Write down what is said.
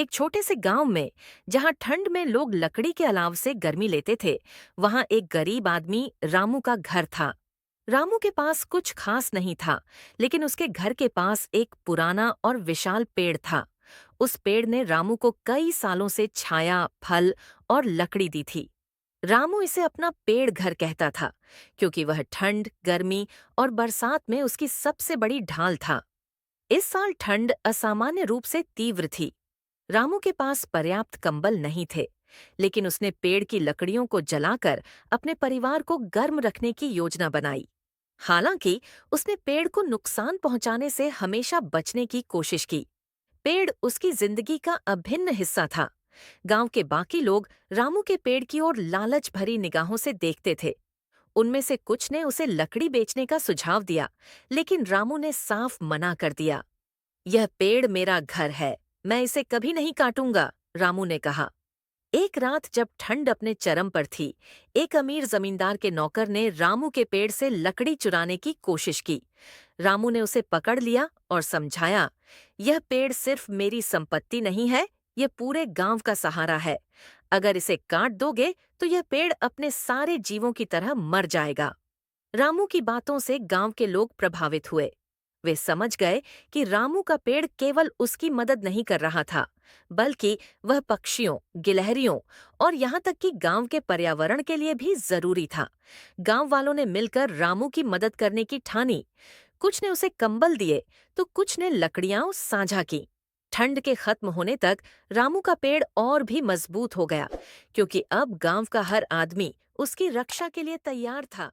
एक छोटे से गांव में जहां ठंड में लोग लकड़ी के अलाव से गर्मी लेते थे, वहां एक गरीब आदमी रामू का घर था। रामू के पास कुछ खास नहीं था, लेकिन उसके घर के पास एक पुराना और विशाल पेड़ था। उस पेड़ ने रामू को कई सालों से छाया, फल और लकड़ी दी थी। रामू इसे अपना पेड़ घर कहता था, क्योंकि वह ठंड, गर्मी और बरसात में उसकी सबसे बड़ी ढाल था। इस साल ठंड असामान्य रूप से तीव्र थी। रामू के पास पर्याप्त कंबल नहीं थे, लेकिन उसने पेड़ की लकड़ियों को जलाकर अपने परिवार को गर्म रखने की योजना बनाई। हालांकि उसने पेड़ को नुकसान पहुंचाने से हमेशा बचने की कोशिश की। पेड़ उसकी जिंदगी का अभिन्न हिस्सा था। गांव के बाकी लोग रामू के पेड़ की ओर लालच भरी निगाहों से देखते थे। उनमें से कुछ ने उसे लकड़ी बेचने का सुझाव दिया, लेकिन रामू ने साफ मना कर दिया। यह पेड़ मेरा घर है, मैं इसे कभी नहीं काटूंगा, रामू ने कहा। एक रात जब ठंड अपने चरम पर थी, एक अमीर जमींदार के नौकर ने रामू के पेड़ से लकड़ी चुराने की कोशिश की। रामू ने उसे पकड़ लिया और समझाया, यह पेड़ सिर्फ मेरी संपत्ति नहीं है, यह पूरे गांव का सहारा है। अगर इसे काट दोगे तो यह पेड़ अपने सारे जीवों की तरह मर जाएगा। रामू की बातों से गांव के लोग प्रभावित हुए। वे समझ गए कि रामू का पेड़ केवल उसकी मदद नहीं कर रहा था, बल्कि वह पक्षियों, गिलहरियों और यहाँ तक कि गांव के पर्यावरण के लिए भी जरूरी था। गांव वालों ने मिलकर रामू की मदद करने की ठानी। कुछ ने उसे कंबल दिए, तो कुछ ने लकड़ियां साझा की। ठंड के खत्म होने तक रामू का पेड़ और भी मजबूत हो गया, क्योंकि अब गांव का हर आदमी उसकी रक्षा के लिए तैयार था।